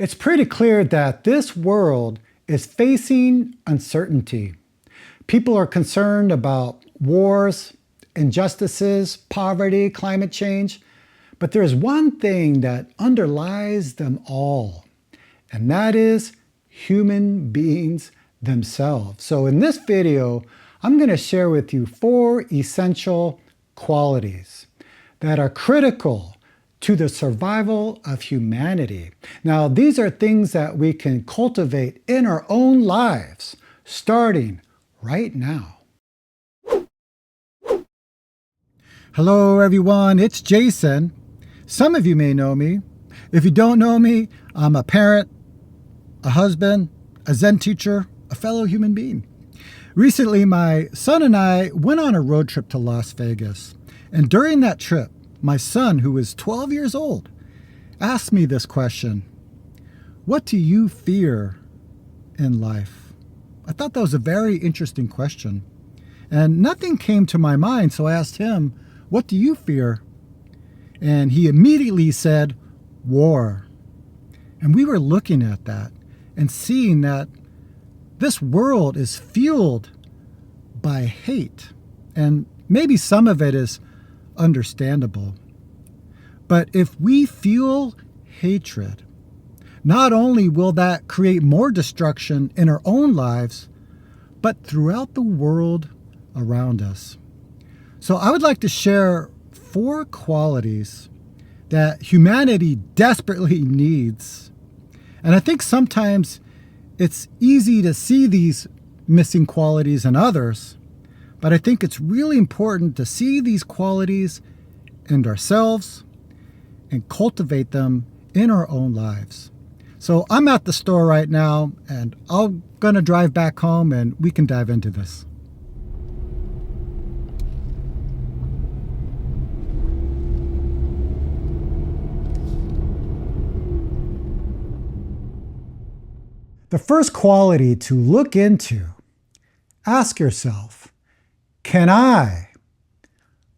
It's pretty clear that this world is facing uncertainty. People are concerned about wars, injustices, poverty, climate change, but there's one thing that underlies them all, and that is human beings themselves. So in this video, I'm going to share with you 4 essential qualities that are critical to the survival of humanity. Now, these are things that we can cultivate in our own lives, starting right now. Hello, everyone. It's Jason. Some of you may know me. If you don't know me, I'm a parent, a husband, a Zen teacher, a fellow human being. Recently, my son and I went on a road trip to Las Vegas. And during that trip, my son, who is 12 years old, asked me this question: what do you fear in life? I thought that was a very interesting question. And nothing came to my mind, so I asked him, what do you fear? And he immediately said, war. And we were looking at that and seeing that this world is fueled by hate. And maybe some of it is understandable. But if we fuel hatred, not only will that create more destruction in our own lives, but throughout the world around us. So I would like to share 4 qualities that humanity desperately needs. And I think sometimes it's easy to see these missing qualities in others, but I think it's really important to see these qualities in ourselves and cultivate them in our own lives. So I'm at the store right now, and I'm going to drive back home and we can dive into this. The first quality to look into, ask yourself, can I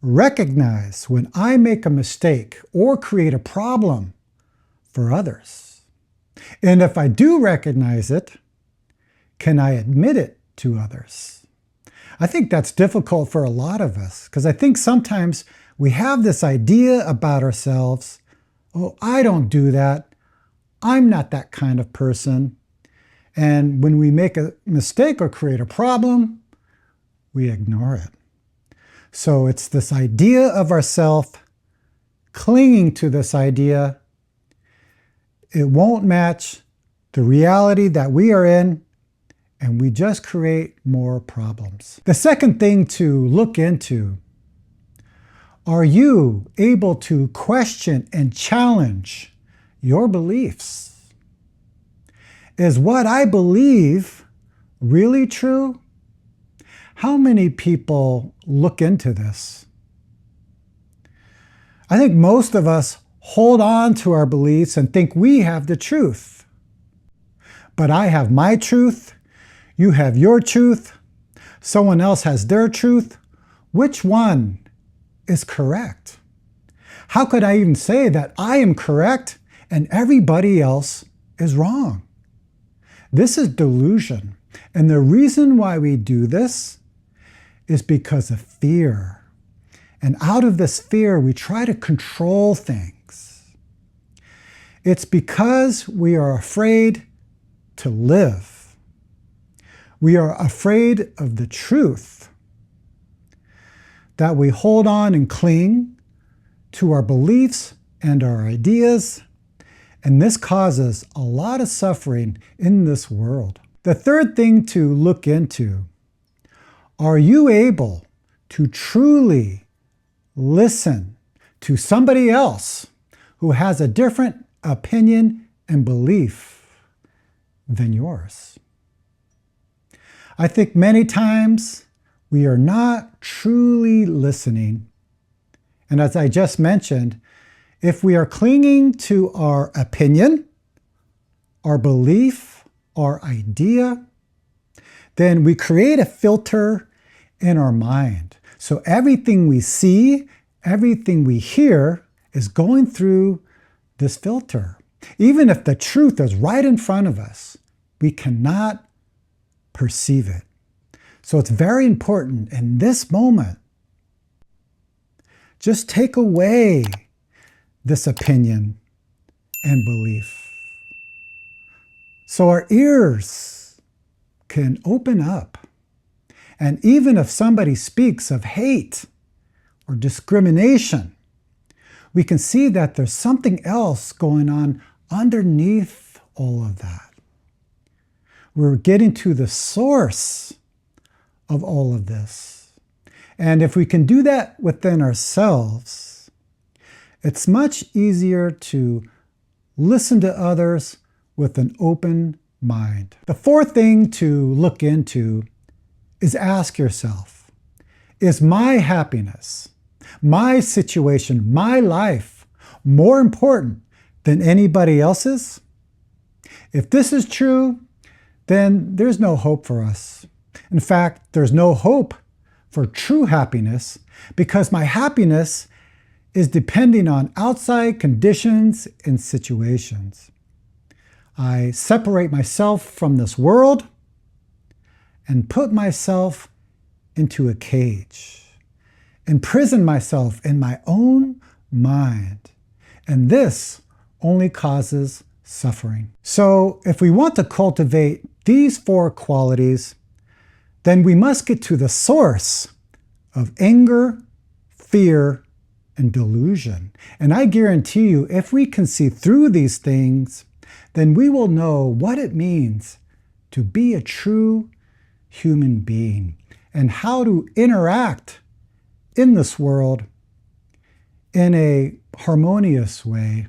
recognize when I make a mistake or create a problem for others? And if I do recognize it, can I admit it to others? I think that's difficult for a lot of us, because I think sometimes we have this idea about ourselves, oh, I don't do that. I'm not that kind of person. And when we make a mistake or create a problem, we ignore it. So it's this idea of ourself, clinging to this idea. It won't match the reality that we are in, and we just create more problems. The second thing to look into, are you able to question and challenge your beliefs? Is what I believe really true? How many people look into this? I think most of us hold on to our beliefs and think we have the truth. But I have my truth, you have your truth, someone else has their truth. Which one is correct? How could I even say that I am correct and everybody else is wrong? This is delusion. And the reason why we do this is because of fear. And out of this fear, we try to control things. It's because we are afraid to live. We are afraid of the truth that we hold on and cling to our beliefs and our ideas. And this causes a lot of suffering in this world. The third thing to look into, are you able to truly listen to somebody else who has a different opinion and belief than yours? I think many times we are not truly listening. And as I just mentioned, if we are clinging to our opinion, our belief, our idea, then we create a filter in our mind. So everything we see, everything we hear is going through this filter. Even if the truth is right in front of us, we cannot perceive it. So it's very important in this moment, just take away this opinion and belief, so our ears can open up. And even if somebody speaks of hate or discrimination, we can see that there's something else going on underneath all of that. We're getting to the source of all of this. And if we can do that within ourselves, it's much easier to listen to others with an open mind. The fourth thing to look into is ask yourself, is my happiness, my situation, my life more important than anybody else's? If this is true, then there's no hope for us. In fact, there's no hope for true happiness because my happiness is depending on outside conditions and situations. I separate myself from this world and put myself into a cage, imprison myself in my own mind. And this only causes suffering. So if we want to cultivate these four qualities, then we must get to the source of anger, fear, and delusion. And I guarantee you, if we can see through these things, then we will know what it means to be a true human being and how to interact in this world in a harmonious way.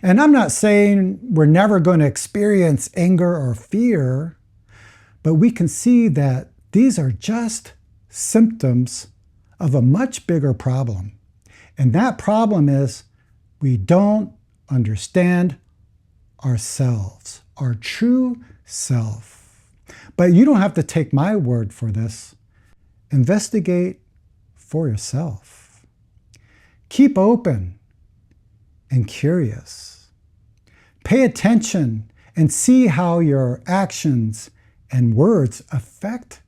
And I'm not saying we're never going to experience anger or fear, but we can see that these are just symptoms of a much bigger problem. And that problem is we don't understand ourselves, our true self. But you don't have to take my word for this. Investigate for yourself. Keep open and curious. Pay attention and see how your actions and words affect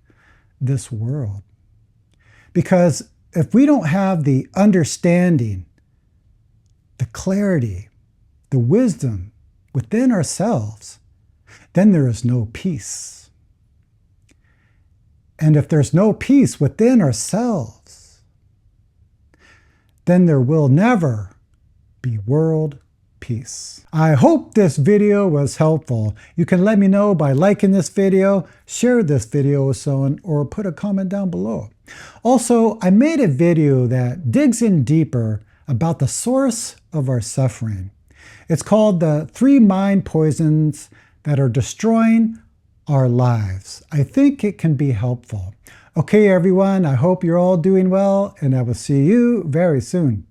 this world. Because if we don't have the understanding, the clarity, the wisdom within ourselves, then there is no peace. And if there's no peace within ourselves, then there will never be world peace. I hope this video was helpful. You can let me know by liking this video, share this video with someone, or put a comment down below. Also, I made a video that digs in deeper about the source of our suffering. It's called the 3 mind poisons that are destroying our lives. I think it can be helpful. Okay, everyone, I hope you're all doing well, and I will see you very soon.